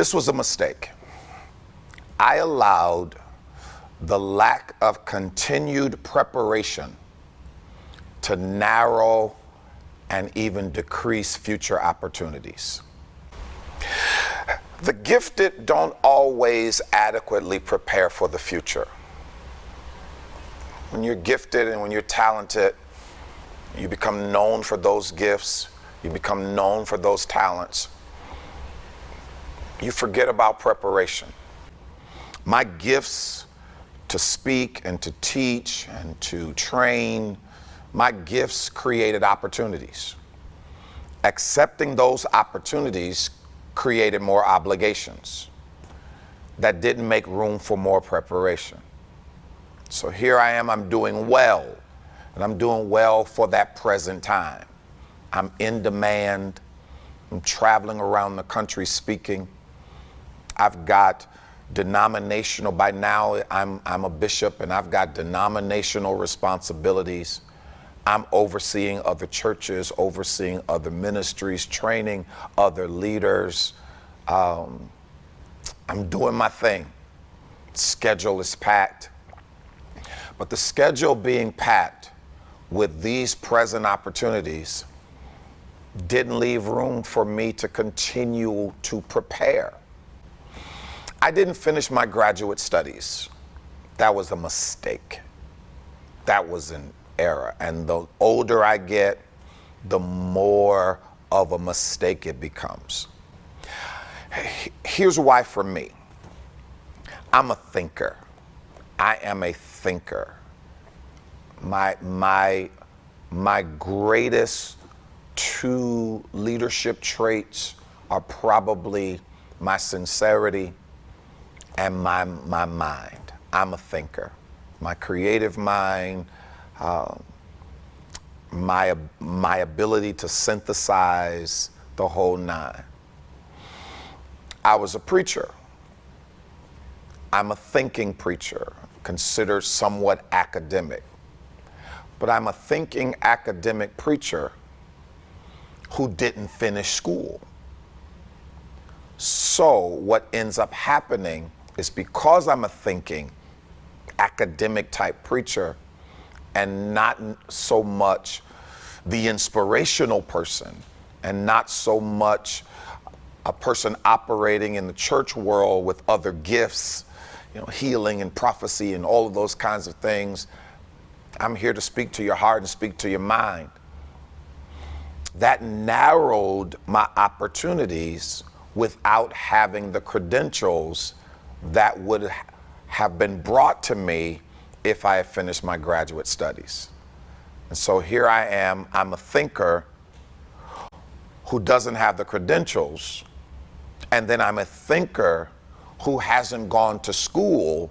This was a mistake. I allowed the lack of continued preparation to narrow and even decrease future opportunities. The gifted don't always adequately prepare for the future. When you're gifted and when you're talented, you become known for those gifts, you become known for those talents. You forget about preparation. My gifts to speak and to teach and to train, my gifts created opportunities. Accepting those opportunities created more obligations that didn't make room for more preparation. So here I am, I'm doing well, and I'm doing well for that present time. I'm in demand, I'm traveling around the country speaking. I've got denominational, by now I'm a bishop and I've got denominational responsibilities. I'm overseeing other churches, overseeing other ministries, training other leaders. I'm doing my thing. Schedule is packed. But the schedule being packed with these present opportunities didn't leave room for me to continue to prepare. I didn't finish my graduate studies. That was a mistake. That was an error. And the older I get, the more of a mistake it becomes. Here's why for me. I'm a thinker. I am a thinker. My greatest two leadership traits are probably my sincerity and my mind. I'm a thinker. My creative mind, my ability to synthesize the whole nine. I was a preacher. I'm a thinking preacher, considered somewhat academic. But I'm a thinking academic preacher who didn't finish school. So what ends up happening is because I'm a thinking academic type preacher and not so much the inspirational person and not so much a person operating in the church world with other gifts, healing and prophecy and all of those kinds of things. I'm here to speak to your heart and speak to your mind. That narrowed my opportunities without having the credentials that would have been brought to me if I had finished my graduate studies. And so here I am, I'm a thinker who doesn't have the credentials, and then I'm a thinker who hasn't gone to school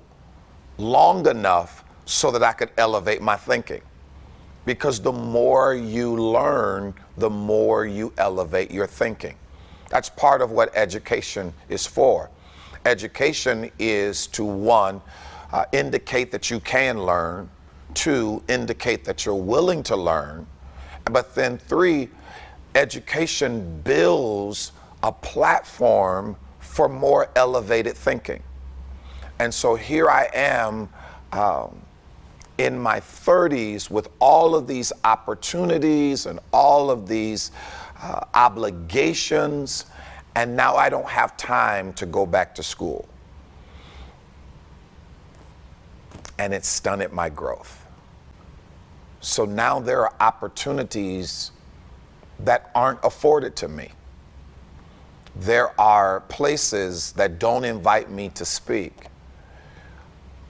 long enough so that I could elevate my thinking. Because the more you learn, the more you elevate your thinking. That's part of what education is for. Education is to, one, indicate that you can learn, two, indicate that you're willing to learn, but then three, education builds a platform for more elevated thinking. And so here I am in my 30s with all of these opportunities and all of these obligations, and now I don't have time to go back to school. And it stunted my growth. So now there are opportunities that aren't afforded to me. There are places that don't invite me to speak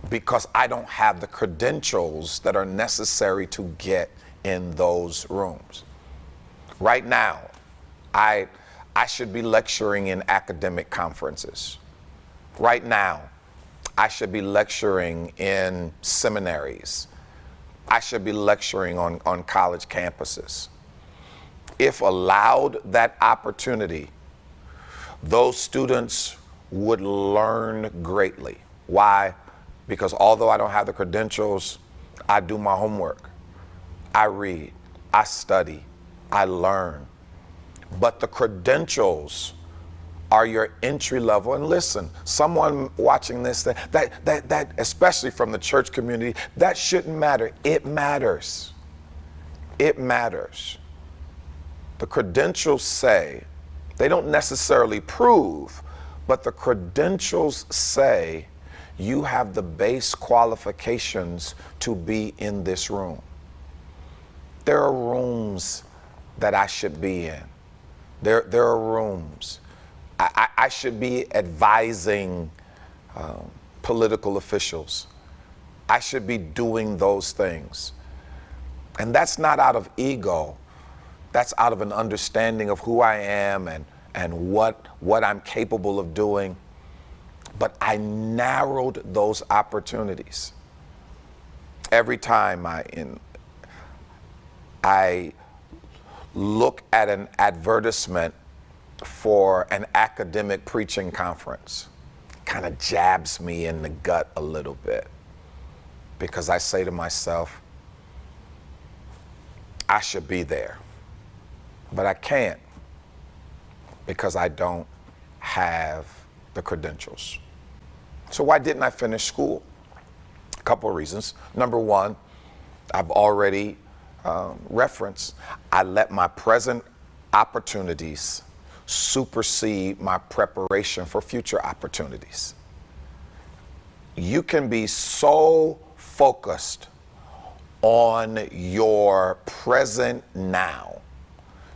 because I don't have the credentials that are necessary to get in those rooms. Right now, I should be lecturing in academic conferences. Right now, I should be lecturing in seminaries. I should be lecturing on college campuses. If allowed that opportunity, those students would learn greatly. Why? Because although I don't have the credentials, I do my homework. I read, I study, I learn. But the credentials are your entry level. And listen, someone watching this, that especially from the church community, that shouldn't matter. It matters. It matters. The credentials say, they don't necessarily prove, but the credentials say you have the base qualifications to be in this room. There are rooms that I should be in. There are rooms. I should be advising political officials. I should be doing those things. And that's not out of ego. That's out of an understanding of who I am and what I'm capable of doing. But I narrowed those opportunities. Every time I look at an advertisement for an academic preaching conference, kind of jabs me in the gut a little bit, because I say to myself, I should be there, but I can't because I don't have the credentials. So why didn't I finish school? A couple of reasons. Number one, I've already referenced, I let my present opportunities supersede my preparation for future opportunities. You can be so focused on your present now,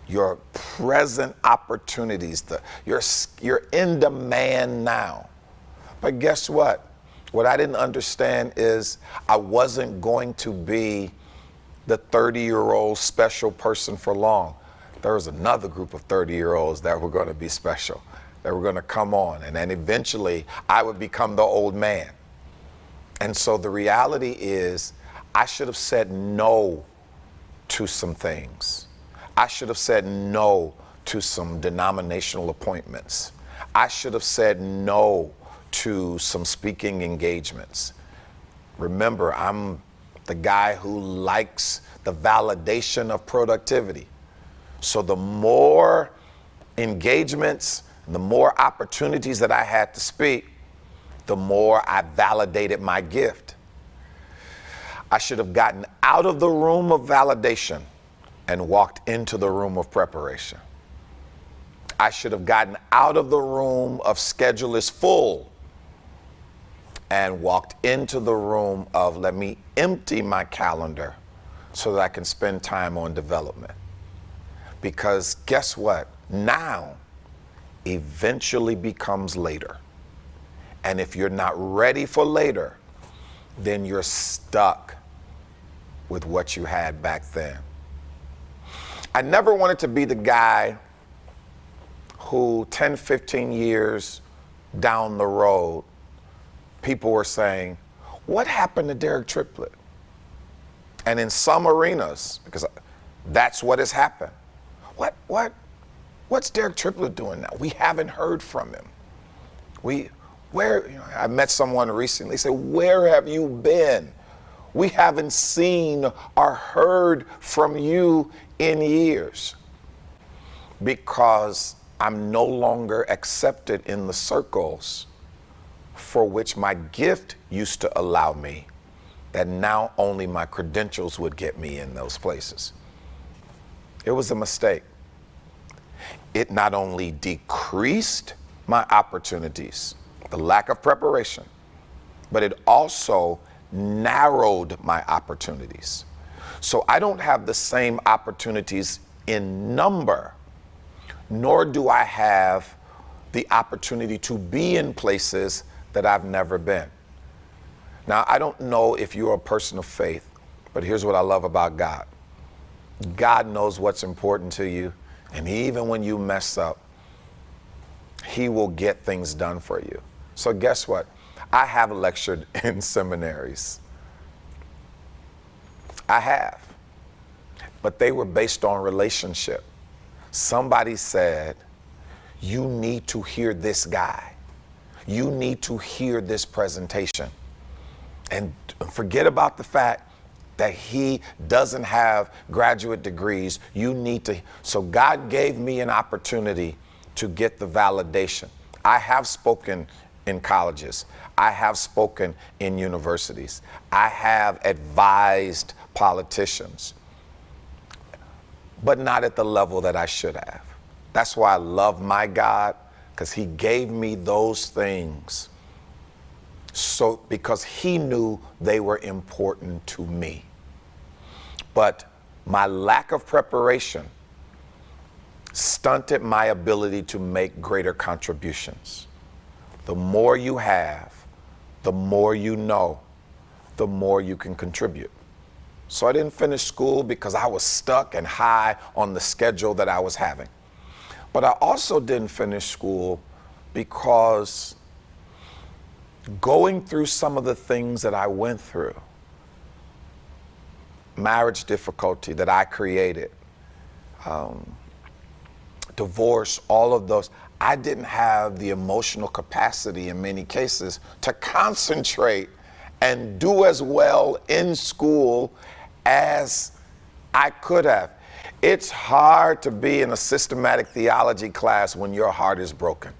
your present opportunities, you're in demand now. But guess what? What I didn't understand is I wasn't going to be the 30-year-old special person for long. There was another group of 30-year-olds that were going to be special, that were going to come on, and then eventually I would become the old man. And so the reality is I should have said no to some things. I should have said no to some denominational appointments. I should have said no to some speaking engagements. Remember, I'm the guy who likes the validation of productivity. So the more engagements, the more opportunities that I had to speak, the more I validated my gift. I should have gotten out of the room of validation and walked into the room of preparation. I should have gotten out of the room of schedule is full and walked into the room of let me empty my calendar so that I can spend time on development. Because guess what? Now eventually becomes later. And if you're not ready for later, then you're stuck with what you had back then. I never wanted to be the guy who 10, 15 years down the road, people were saying, what happened to Derek Triplett? And in some arenas, because that's what has happened, what's Derek Triplett doing now? We haven't heard from him. I met someone recently, said, where have you been? We haven't seen or heard from you in years. Because I'm no longer accepted in the circles for which my gift used to allow me, that now only my credentials would get me in those places. It was a mistake. It not only decreased my opportunities, the lack of preparation, but it also narrowed my opportunities. So I don't have the same opportunities in number, nor do I have the opportunity to be in places that I've never been. Now, I don't know if you're a person of faith, but here's what I love about God. God knows what's important to you, and even when you mess up, He will get things done for you. So guess what? I have lectured in seminaries. I have. But they were based on relationship. Somebody said, you need to hear this guy. You need to hear this presentation. And forget about the fact that he doesn't have graduate degrees. You need to. So God gave me an opportunity to get the validation. I have spoken in colleges. I have spoken in universities. I have advised politicians, but not at the level that I should have. That's why I love my God, because he gave me those things because he knew they were important to me. But my lack of preparation stunted my ability to make greater contributions. The more you have, the more you know, the more you can contribute. So I didn't finish school because I was stuck and high on the schedule that I was having. But I also didn't finish school because going through some of the things that I went through, marriage difficulty that I created, divorce, all of those, I didn't have the emotional capacity in many cases to concentrate and do as well in school as I could have. It's hard to be in a systematic theology class when your heart is broken.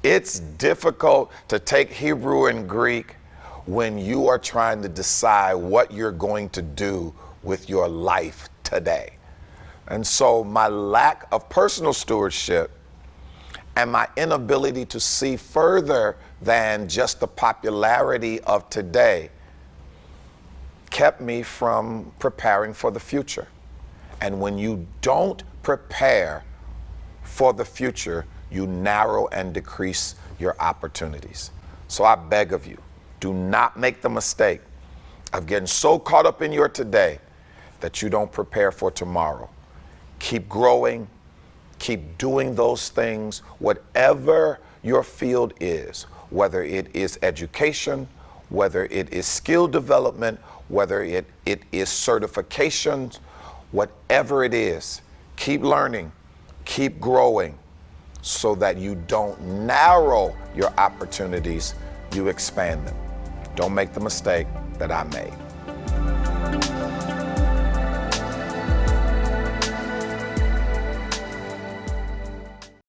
It's difficult to take Hebrew and Greek when you are trying to decide what you're going to do with your life today. And so my lack of personal stewardship and my inability to see further than just the popularity of today kept me from preparing for the future. And when you don't prepare for the future, you narrow and decrease your opportunities. So I beg of you, do not make the mistake of getting so caught up in your today that you don't prepare for tomorrow. Keep growing, keep doing those things, whatever your field is, whether it is education, whether it is skill development, whether it is certifications, whatever it is, keep learning, keep growing so that you don't narrow your opportunities, you expand them. Don't make the mistake that I made.